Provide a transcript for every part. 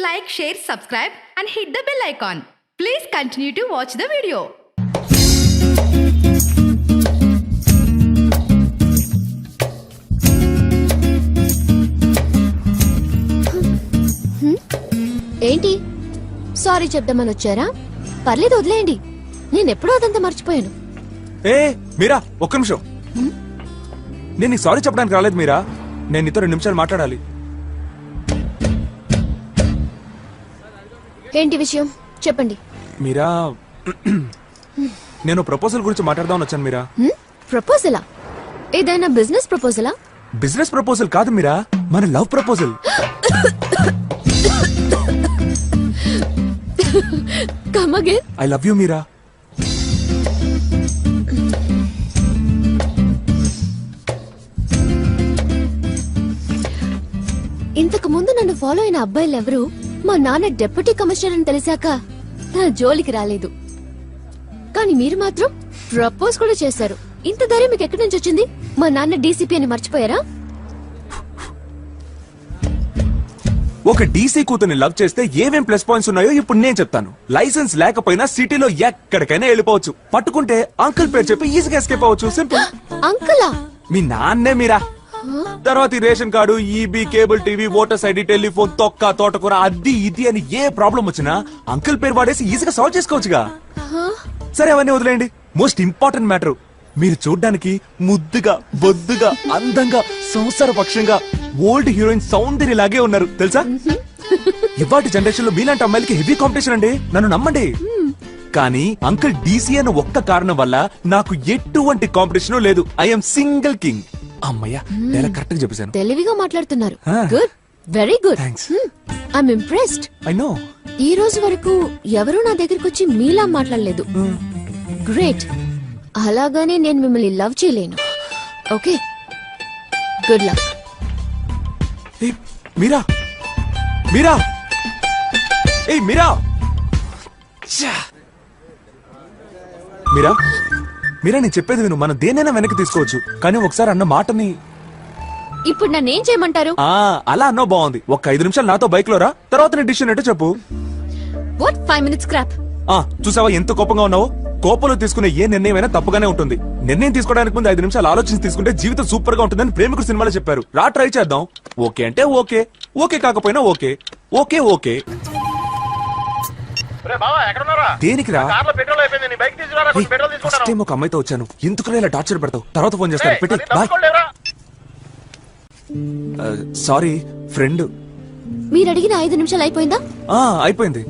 like, share, subscribe and hit the bell icon. Please continue to watch the video. ఏంటి sorry చెప్దామని వచ్చారా? పర్లేదు వదిలేయండి, నేనెప్పుడో అదంతా మర్చిపోయాను. ఏ మీరా ఒక్క నిమిషం. నేను నీకు సారీ చెప్పడానికి రాలేదు మీరా, నేను నీతో 2 నిమిషాలు మాట్లాడాలి. ఏంటి విషయం చెప్పండి. మీరా నేను ప్రపోజల్ గురించి మాట్లాడదామని వచ్చాను మీరా. ప్రపోజలా? ఏదైనా బిజినెస్ ప్రపోజలా? బిజినెస్ ప్రపోజల్ కాదు మీరా, మన love proposal. Come again. I love you Meera. ఇంతకు ముందు నన్ను ఫాలో అయిన అబ్బాయిలు ఎవరు మా నాన్న డిప్యూటీ కమిషనర్ అని తెలిసాక నా జోలికి రాలేదు. కానీ మీరు మాత్రం ప్రపోజ్ కూడా చేశారు. ఇంత ధైర్యం మీకు ఎక్కడి నుంచి వచ్చింది? మా నాన్న డీసీపీ అని మర్చిపోయారా? ఒక డీసీ కూతుర్ని లవ్ చేస్తే ఏమేం ప్లస్ పాయింట్స్ ఉన్నాయో ఇప్పుడు నేను చెప్తాను. లైసెన్స్ లేకపోయినా సిటీలో ఎక్కడికైనా వెళ్ళిపోవచ్చు. పట్టుకుంటే అంకుల్ పేరు చెప్పి ఈజీగా ఎస్కేప్ అవ్వచ్చు. సింపుల్. అంకులా? మీ నాన్నే మీరా. తర్వాత ఈ ration card, EB, cable TV, voters ID, telephone, తొక్క, తోటకూర, అది ఇది అని ఏ ప్రాబ్లం వచ్చినా అంకుల్ పేరు వాడేసి ఈజీగా సాల్వ్ చేసుకోవచ్చుగా. సరే అవన్నీ వదిలేయండి. మోస్ట్ ఇంపార్టెంట్ మ్యాటర్, మీరు చూడ్డానికి ముద్దుగా, బొద్దుగా, అందంగా, సంసార పక్షంగా ఓల్డ్ హీరోయిన్ సౌందర్య లాగే ఉన్నారు తెలుసా. ఇవాటి జనరేషన్ లో మీలాంటి అమ్మాయిలకి హెవీ కాంపిటీషన్ అండి, నన్ను నమ్మండి. కానీ అంకుల్ డీసీ అన్న ఒక్క కారణం వల్ల నాకు ఎటువంటి కాంపిటీషన్ లేదు. I'm single king. అమ్మయ్యా, నేను కరెక్ట్ గా చెప్పేశాను. తెలివిగా మాట్లాడుతున్నారు. Good, very good. I'm impressed. I know. ఈ రోజు వరకు ఎవరూ నా దగ్గరికి వచ్చి మీలా మాట్లాడలేదు. గ్రేట్. అలాగానే నేను మిమ్మల్ని లవ్ చేయలేను. Okay, good luck. Meera, Meera, ఏ మీరా, మీరా, మీరా, నేను చెప్పేది విను. మనం దేనైనా వెనక్కి తీసుకోవచ్చు, కానీ ఒకసారి అన్న మాటని. ఇప్పుడు నన్ను ఏం చేయమంటారు? అలా అన్నో బాగుంది. ఒక 5 నిమిషాలు నాతో బైక్ లో రా, తర్వాత నీ డిసిషన్ ఏంటో చెప్పు. What 5 minutes crop? చూసావా ఎంత కోపంగా ఉన్నావు? కోపంలో తీసుకునే ఏ నిర్ణయమైనా తప్పుగానే ఉంటుంది. నిర్ణయం తీసుకోవడానికి ముందు 5 నిమిషాలు ఆలోచించి తీసుకుంటే జీవితం సూపర్ గా ఉంటుందని ప్రేమికుడు సినిమాలో చెప్పారు. రా, ట్రై చేద్దాం. ఓకే అంటే ఓకే, ఓకే కాకపోయినా ఓకే, ఓకే ఓకే. దేనికి రా? ఫస్ట్ టైం ఒక అమ్మాయితో వచ్చాను, ఎందుకు ఇలా టార్చర్ పెడతావు? తర్వాత ఫోన్ చేస్తాను, పెట్టి బాయ్. Sorry friend. మీరు అడిగిన 5 నిమిషాలు అయిపోయిందా? అయిపోయింది.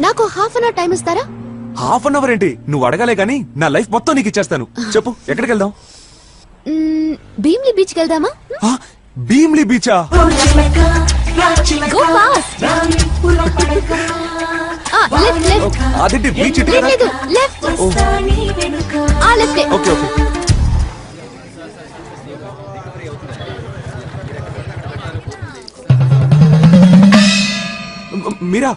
నాకు హాఫ్ అన్ అవర్ టైం ఇస్తారా? హాఫ్ అన్ అవర్ ఏంటి? నువ్వు అడగాలే గానీ నా లైఫ్ మొత్తం నీకు ఇచ్చేస్తాను. చెప్పు, ఎక్కడికి వెళ్దాం? భీమ్లీ బీచ్ కి వెళ్దామా? భీమ్లీ బీచా? అదేంటి బీచ్? Okay okay. మీరా,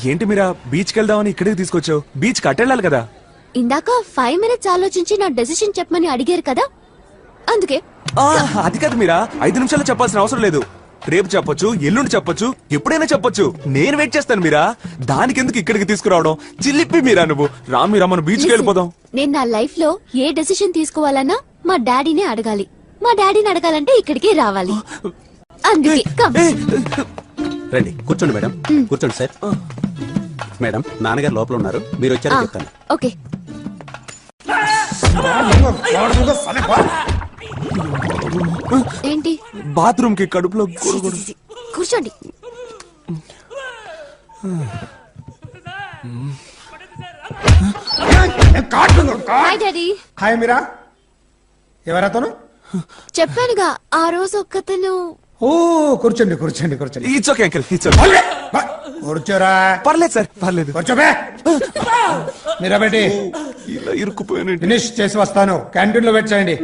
ఏంటి మీరా బీచ్ కి వెళ్దామని ఇక్కడికి తీసుకొచ్చావు? బీచ్ కి అటెళ్ళాలి కదా. ఇందాక 5 minutes ఆలోచించి నా డెసిషన్ చెప్పమని అడిగారు కదా, అందుకే. అది కాదు మీరా, 5 నిమిషాలు చెప్పాల్సిన అవసరం లేదు. రేపు చెప్పొచ్చు, ఎల్లుండి చెప్పొచ్చు, ఎప్పుడైనా చెప్పొచ్చు. నేను వెయిట్ చేస్తాను మీరా. దానికి ఎందుకు ఇక్కడికి తీసుకురావడం? చిల్లిప్పి మీరా నువ్వు. రా మీరా, మనం బీచ్ కి వెళ్ళిపోదాం. నేను నా లైఫ్ లో ఏ డెసిషన్ తీసుకోవాలన్నా మా డాడీనే అడగాలి. మా డాడీని అడగాలంటే ఇక్కడికి రావాలి. అందుకే రండి, కూర్చోండి మేడం. కూర్చోండి సార్. మేడం, నాన్నగారు లోపల ఉన్నారు, మీరు వచ్చారో చెప్తాను. ఓకే. ఏంటి? బాత్రూమ్ కి కడుపులో కూర్చోండి. Hi daddy. హాయ్ మీరా. ఎవరతను? చెప్పానుగా ఆ రోజు ఒక్కతను. ఓ, కూర్చోండి కూర్చోండి కూర్చోండి. It's okay uncle, it's okay. కూర్చోరా. పర్లేదు సార్, పర్లేదు. కూర్చోబే. మీరా బేటి, ఇలా ఇరుక్కుపోయాను. ఫినిష్ చేసి వస్తాను, క్యాంటీన్ లో వెయిట్ చేయండి.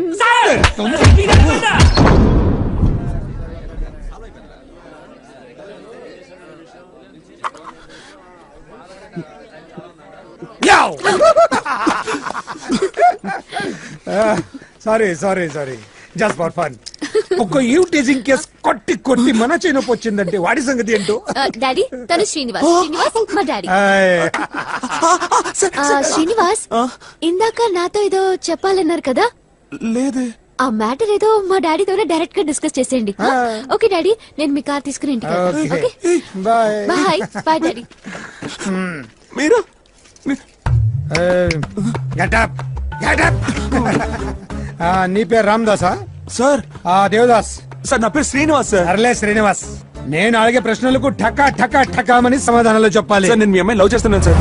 Sorry sorry sorry, just for fun. ఒక యూ టీజింగ్ కేస్ కొట్టి కొట్టి మన చేనొప్పి వచ్చిందంటే వాడి సంగతి ఏంటో. డాడీ తను శ్రీనివాస్. శ్రీనివాస్ మా డాడీ. ఆయ్. శ్రీనివాస్ ఇందాక నాతో ఏదో చెప్పాలన్నారు కదా, లేదే. ఆ మ్యాటర్ ఏదో మా డాడీతోనే డైరెక్ట్ గా డిస్కస్ చేసేయండి. ఓకే డాడీ, నేను మీ కార్ తీసుకుని ఇంటికి వెళ్తాను. Okay. Okay bye. Bye. Bye daddy. Meera Get up. Get up. నీ పేరు రామదాసా? సార్ దేవదాస్. సార్ నా పేరు శ్రీనివాస్ సార్. సర్లే శ్రీనివాస్, నేను అడిగే ప్రశ్నలకు ఠకా ఠకా ఠకామని సమాధానాలు చెప్పాలి. సార్ నేను మీ అమ్మాయి లవ్ చేస్తున్నాను సార్.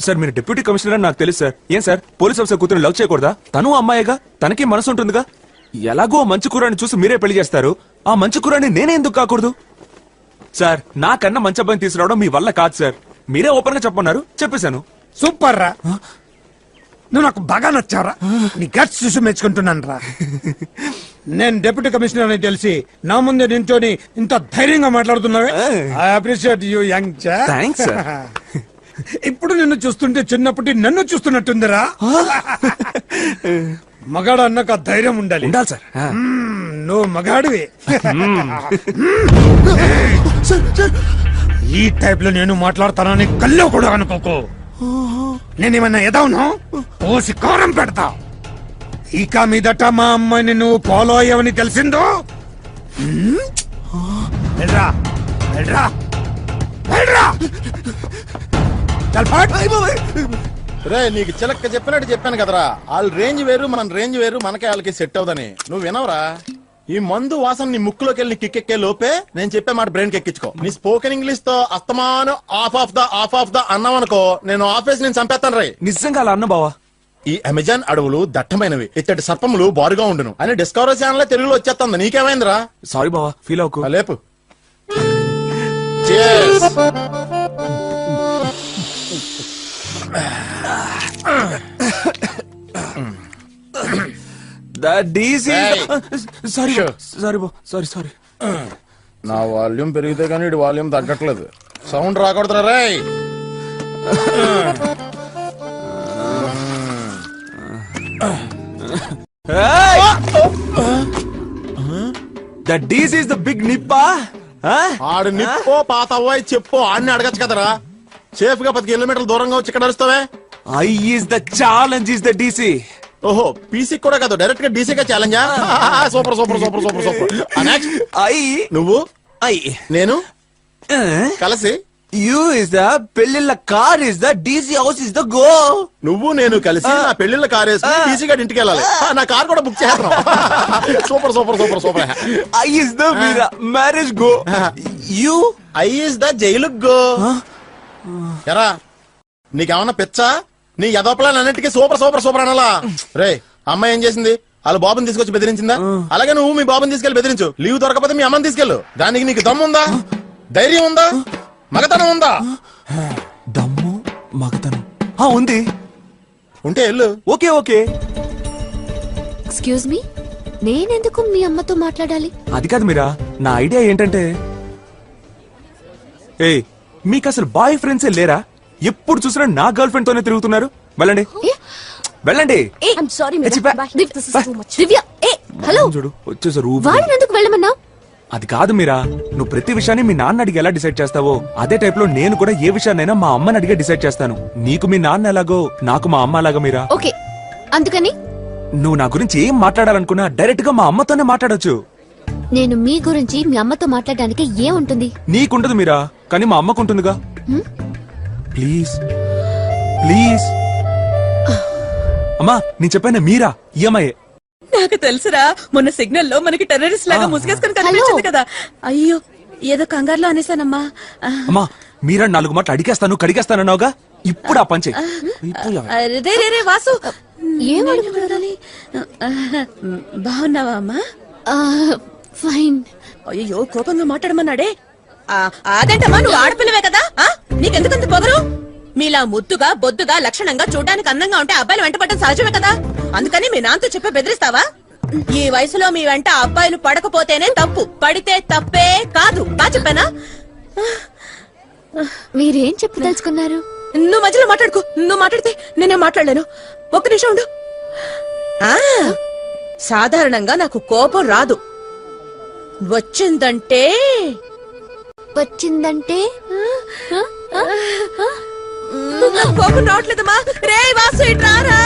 సార్ మీరు డిప్యూటీ కమిషనర్ అని నాకు తెలుసు సార్. ఏం సార్ పోలీస్ ఆఫీసర్ కూతురు లవ్ చేయకూడదా? తను అమ్మాయిగా, తనకి మనసు ఉంటుందిగా. ఎలాగో మంచి కూరని చూసి మీరే పెళ్లి చేస్తారు, ఆ మంచి కూరని నేనే ఎందుకు కాకూడదు? సార్ నాకన్నా మంచి అబ్బాయిని తీసుకురావడం మీ వల్ల కాదు సార్. మీరే ఓపెన్ గా చెప్పమన్నారు, చెప్పేశాను. సూపర్ రా, నువ్వు నాకు బాగా నచ్చావురా. నీ గట్స్ చూసి మెచ్చుకుంటున్నాను రా. నేను డిప్యూటీ కమిషనర్ అని తెలిసి నా ముందే నించోని ఇంత ధైర్యంగా మాట్లాడుతున్నావే, ఐ అప్రిషియేట్ యూ యంగ్ చా. Thanks sir. ఇప్పుడు నిన్ను చూస్తుంటే చిన్నప్పటి నన్ను చూస్తున్నట్టుందిరా. మగాడు అన్నాక ధైర్యం ఉండాలి. ఉండాలి సార్. నువ్వు మగాడివి. ఈ టైప్ లో నేను మాట్లాడతానని కల్లో కూడా అనుకోకు. నేనేమన్నా ఎదవను పోసి కారం పెడతా. ఇక మీదట మా అమ్మాయిని నువ్వు ఫాలో అయ్యావని తెలిసిందో, వెళ్ళరా వెళ్ళరా వెళ్ళరా. రే నీకు చిలక్క చెప్పినట్టు చెప్పాను కదరా, వాళ్ళ రేంజ్ వేరు మన రేంజ్ వేరు, మనకే వాళ్ళకి సెట్ అవుదని. నువ్వు వినవరా? ఈ మందు వాసన నీ ముక్కులోకి వెళ్ళి కిక్కెక్కే లోపే నేను చెప్పే మాట బ్రెయిన్ ఎక్కించుకో. నీ స్పోకెన్ ఇంగ్లీష్ తో అస్తమాను ఆఫ్ ఆఫ్ ద అన్నావనుకో, నేను ఆఫీస్ నేను చంపేస్తాను రే. నిజంగా అలా అన్న బావా. ఈ అమెజాన్ అడవులు దట్టమైనవి, ఇత్తడి సర్పములు బారుగా ఉండును అని డిస్కవరీ ఛానల్ తెలుగులో వచ్చేస్తుంది. నీకేమైందిరా? సారీ బావా, ఫీల్ అవ్వకు. లేపు. Cheers. Sorry Sure. సారీ బా, సారీ సారీ. నా వాల్యూమ్ పెరిగితే కానీ ఇటు వాల్యూమ్ తగ్గట్లేదు. సౌండ్ రాకూడదురా రే. That DC is the big nippa. ఆడు నిప్పో పాత అవ్వాయి చెప్పు, ఆడిని అడగచ్చు కదరా. సేఫ్ గా 10 కిలోమీటర్ల దూరంగా వచ్చి ఇక్కడ అరుస్తావే. I is the challenge is the DC. ఓహో పీసీ కూడా కాదు, డైరెక్ట్ గా డీసీగా ఛాలెంజా? Super super super super super. Next I నువ్వు నేను కలిసి you is the పెళ్ళిళ్ళ car is the DC house is the go. నువ్వు నేను కలిసి నా పెళ్లిళ్ళ కార్ వేసుకుని డీసీ గారి ఇంటికి వెళ్ళాలి. నా కార్ కూడా బుక్ చేస్తాం. Super super super super. I is the marriage go. You I is the jail go. ఎరా నీకేమన్నా పిచ్చా? నీ ఎదోపలాన్ అన్నిటికీ సూపర్ సూపర్ సూపర్ అనాలా? రే అమ్మాయి ఏం చేసింది? వాళ్ళ బాబుని తీసుకొచ్చి బెదిరించిందా? అలాగే నువ్వు మీ బాబుని తీసుకెళ్లి బెదిరించు. లీవ్ దొరకపోతే మీ అమ్మని తీసుకెళ్ళు. దానికి నీకు దమ్ము ఉందా? ధైర్యం ఉందా? మగతనం ఉందా? దమ్ము మగతనం ఉంది. ఉంటే వెళ్ళు. Okay okay. ఎక్స్క్యూజ్ మీ, నేనెందుకు మీ అమ్మతో మాట్లాడాలి? అది కాదు మీరా, నా ఐడియా ఏంటంటే, ఏయ్ మీకు అసలు బాయ్ ఫ్రెండ్సే లేరా? ఎప్పుడు చూసినా నా గర్ల్ ఫ్రెండ్ తోనే తిరుగుతున్నారు. వెళ్ళండి వెళ్ళండి. హలో, చూడు వచ్చేసారు. వాడిని ఎందుకు వెళ్ళమన్నావు? అది కాదు మీరా, నువ్వు ప్రతి విషయాన్ని మీ నాన్న అడిగి ఎలా డిసైడ్ చేస్తావో అదే టైప్ లో నేను కూడా ఏ విషయాన్నైనా మా అమ్మని అడిగే డిసైడ్ చేస్తాను. నీకు మీ నాన్న ఎలాగో నాకు మా అమ్మ అలాగో మీరా. ఓకే, అందుకని నువ్వు నా గురించి ఏం మాట్లాడాలనుకున్నా డైరెక్ట్ గా మా అమ్మతోనే మాట్లాడొచ్చు. నేను మీ గురించి మీ అమ్మతో మాట్లాడడానికి ఏముంటుంది? నీకుంటది మీరా, కానీ మా అమ్మకుంటుందిగా. ప్లీజ్ ప్లీజ్ అమ్మా, నేను చెప్పాను మీరా ఈ అమ్మాయి. నాకు తెలుసురా, మొన్న సిగ్నల్ లో మనకి టెర్రరిస్ట్ లాగా ముసుగేసుకుని కనిపించింది కదా. అయ్యో ఏదో కంగారులో అనేసానమ్మా. అమ్మా మీరా 4 మాటలు అడిగేస్తాను కడిగేస్తానన్నావుగా, ఇప్పుడు ఆ పంచే. రే వాసు, ఏం అడగాలి? బాగున్నావా అమ్మా? ఫైన్. అయ్యో కోపంగా మాట్లాడమన్నాడే. అదేంటమ్మా, నువ్వు ఆడపిల్లవే కదా, నీకెందుకంత పొగరు? మీలా ముద్దుగా బొద్దుగా లక్షణంగా చూడడానికి అందంగా ఉంటే అబ్బాయిలు వెంట పడటం సహజమే కదా. అందుకని మీ నాన్నతో చెప్పే బెదిరిస్తావా? ఈ వయసులో మీ వెంట అబ్బాయిలు పడకపోతేనే తప్పు, పడితే తప్పే కాదు. బా చెప్పానా? మీరేం చెప్పదలుచుకున్నారు? నువ్వు మధ్యలో మాట్లాడుకో. నువ్వు మాట్లాడితే నేనే మాట్లాడలేను. ఒక్క నిమిషం ఉండు. సాధారణంగా నాకు కోపం రాదు, వచ్చిందంటే వచ్చిందంటే ఆ? ఆ? ఆ? నాకు కోపం రావట్లేదమ్మా. రే వాసు ఇటు రారా.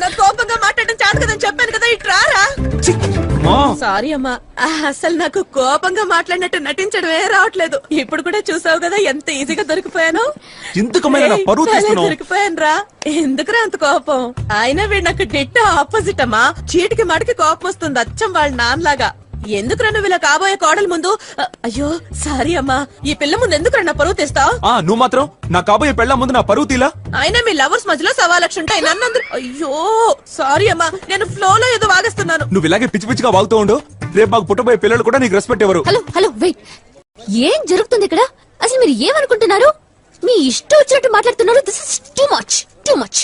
నాకు కోపంగా మాట్లాడడం చేత కదని చెప్పాను కదా, ఇటు రారా. ఛీ! అమ్మా! సారీ అమ్మా, అసలు నాకు కోపంగా మాట్లాడినట్టు నటించడమే రావట్లేదు. ఇప్పుడు కూడా చూసావు కదా ఎంత ఈజీగా దొరికిపోయాను. ఎందుకమ్మా ఇలా నా పరువు భలే తీస్తున్నావు? దొరికిపోయాను రా. ఎందుకురా అంత కోపం? అయినా వీడు నాకు డిట్టో ఆపోజిట్ అమ్మా. చీటికి మడికి కోపం వస్తుంది అచ్చం వాళ్ళ నాన్నలాగా. ఎందుకురా నువ్వు ఇలా కాబోయే కోడల ముందు అయ్యో సారీ అమ్మా, ఈ పిల్ల ముందు ఎందుకురా నా పరువు తీస్తావు? నువ్వు మాత్రం నా కాబోయే పెళ్ళ ముందు నా పరువు తీలా? అయినా మీ లవర్స్ మధ్యలో 1,00,000 ఉంటాయి. నన్ను అయ్యో సారీ అమ్మా, నేను ఫ్లో లో ఏదో వాగేస్తున్నాను. నువ్వు ఇలాగే పిచ్చి పిచ్చిగా వాగుతూ ఉండు. రేపు మాకు పుట్టబోయే పిల్లలు కూడా నీకు రెస్పెక్ట్ ఎవరు? హలో హలో వెయిట్, ఏం జరుగుతుంది ఇక్కడ? అసలు మీరు ఏమనుకుంటున్నారు? మీ ఇష్టం వచ్చినట్టు మాట్లాడుతున్నారు. This is too much, too much.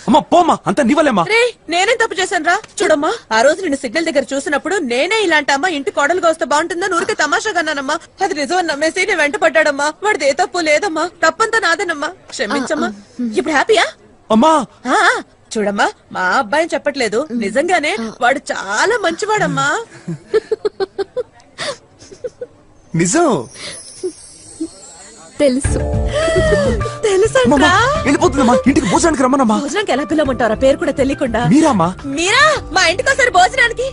అమ్మా పోమ్మా, అంత నీవలేమ్మా. రే నేనేం తప్పు చేశాను రా? చూడమ్మా, ఆ రోజు నిన్ను సిగ్నల్ దగ్గర చూసినప్పుడు నేనే ఇలాంటి అమ్మా ఇంటి కోడలుగా వస్తే బాగుంటుందని ఊరికే తమాషాగా అన్నానమ్మా. అది నిజం నమ్మేసి నేను వెంట పడ్డాడమ్మా. వాడిది ఏ తప్పు లేదమ్మా, తప్పంతా నాదేనమ్మా, క్షమించమ్మా. ఇప్పుడు హ్యాపీయా? అమ్మా ఆ, చూడమ్మా, మా అబ్బాయిని చెప్పట్లేదు, నిజంగానే వాడు చాలా మంచివాడమ్మా. నిజం తెలుసు. తెలుసంట్రా. వెళ్ళిపోతుందమ్మా, ఇంటికి భోజనానికి రమ్మనమ్మా. భోజనానికి ఎలా పిల్లమంటారా పేరు కూడా తెలియకుండా? మీరామ్మా? మీరా మా ఇంటికి ఒకసారి భోజనానికి.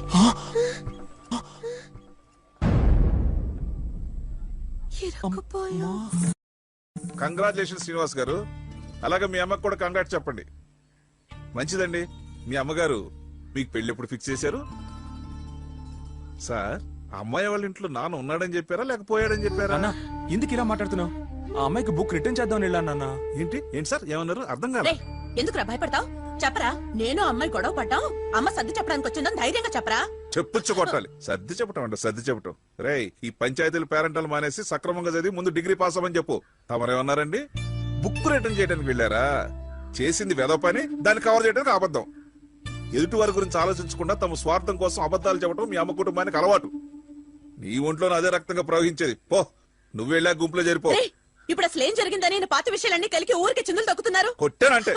కంగ్రాచులేషన్ శ్రీనివాస్ గారు. అలాగే మీ అమ్మకు కూడా కంగ్రాట్ చెప్పండి. మంచిదండి. మీ అమ్మగారు మీకు పెళ్లి ఎప్పుడు ఫిక్స్ చేశారు సార్? అమ్మాయి వాళ్ళ ఇంట్లో నాన్న ఉన్నాడని చెప్పారా లేకపోయాడని చెప్పారా? అన్నా ఎందుకు ఇలా మాట్లాడుతున్నావు? ఆ అమ్మాయికి బుక్ రిటర్న్ చేద్దాం వెళ్ళాను. ఏంటి ఏంటి సార్ ఏమన్నారు? అర్థం కాదు. ఎందుకురా భయపడతావు? చెప్పరా. నేను అమ్మాయి గొడవ పడ్డాం, అమ్మ సర్ది చెప్పడానికి వచ్చిందని ధైర్యంగా చెప్పరా. చెప్పుచ్చు కొట్టాలి. సర్ది చెప్పటం అంటే సర్ది చెప్పటం. రేయ్, ఈ పంచాయతీలు పేరెంటాలు మానేసి సక్రమంగా చదివి ముందు డిగ్రీ పాస్ అవ్వని చెప్పు. తమరేమన్నారండి? బుక్ రిటర్న్ చేయడానికి వెళ్ళారా? చేసింది వెధవ పని, దాన్ని కవర్ చేయడానికి అబద్ధం. ఎదుటి వారి గురించి ఆలోచించకుండా తమ స్వార్థం కోసం అబద్ధాలు చెప్పడం మీ అమ్మ కుటుంబానికి అలవాటు. నీ ఒంట్లో అదే రక్తంగా ప్రవహించేది. పో, నువ్వు వెళ్ళా గుంపులో చేరిపో. ఇప్పుడు అసలు ఏం జరిగిందని నేను పాత విషయాలన్నీ కలిగి ఊరికి చిందులు తొక్కుతున్నారు. కొట్టానంటే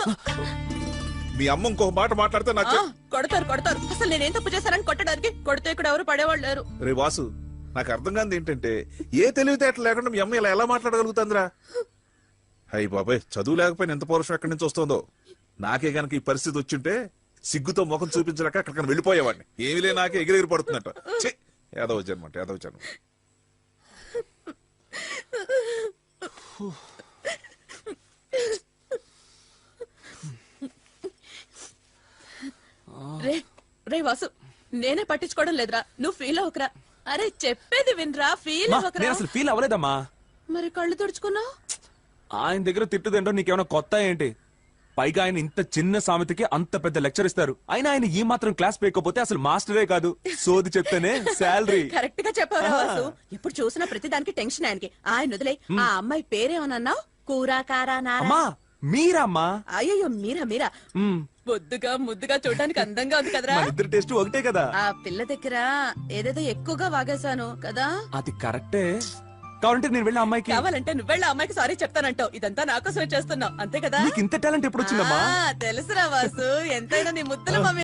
మీ అమ్మ ఇంకొక మాట మాట్లాడితే నాకు కొడతారు కొడతారు. అసలు నేనేం తప్పు చేశానని కొట్టడానికి? కొడితే ఇక్కడ ఎవరు పడేవాళ్ళు లేరు. రే వాసు, నాకు అర్థం కాదు ఏంటంటే ఏ తెలివితేటలు లేకుండా మీ అమ్మ ఇలా ఎలా మాట్లాడగలుగుతుందిరా? అయ్యి బాబాయ్, చదువు లేకపోయినా ఎంత పౌరుషం ఎక్కడి నుంచి వస్తుందో. నాకే గనక ఈ పరిస్థితి వచ్చింటే సిగ్గుతో ముఖం చూపించలేక అక్కడికి వెళ్ళిపోయేవాడిని. ఏమి లే, నాకే ఎగిరెగిరి పడుతుందట. ఏదో వచ్చానమాట, ఏదో వచ్చాను. రే రే వాసు, నేనే పట్టించుకోవడం లేదురా, నువ్వు ఫీల్ అవ్వకరా. అరే చెప్పేది వినరా, ఫీల్ అవ్వకరా. నేను అసలు ఫీల్ అవ్వలేదమ్మా. మరి కళ్ళు తుడుచుకున్నావు? ఆయన దగ్గర తిట్టుదేంటో నీకేమైనా కొత్త ఏంటి? పైగా ఆయన ఇంత చిన్న సామెతకి అంత పెద్ద లెక్చర్ ఇస్తారు. అయినా ఆయన ఈ మాత్రం క్లాస్ పేయకపోతే అసలు మాస్టరే కాదు. సోది చెప్తేనే శాలరీ. కరెక్ట్ గా చెప్పావు వాసు. ఎప్పుడు చూసినా ప్రతి దానికి టెన్షన్ ఆయనకి. ఆయన వదిలే. ఆ అమ్మాయి పేరేమన్నావు? కూర కారా నారా? అమ్మా మీరమ్మా? అయ్యో మీరా మీరా. బొద్దుగా ముద్దుగా చూడడానికి అందంగా ఉంది కదరా. మన ఇద్దరు టేస్ట్ ఒకటే కదా. ఆ పిల్ల దగ్గర ఏదేదో ఎక్కువగా వాగేశాను కదా. అది కరెక్టే. కావాలంటే నేను వెళ్ళి అమ్మాయికి కావాలంటే నువ్వెళ్ళ అమ్మాయికి సారీ చెప్తానంటావు. ఇదంతా నాకోసమే చేస్తున్నావు అంతే కదా. నీకు ఇంత టాలెంట్ ఎప్పుడు వచ్చిందమ్మా? తెలుసురా వాసు, ఎంతైనా నీ ముద్దుల మమ్మీ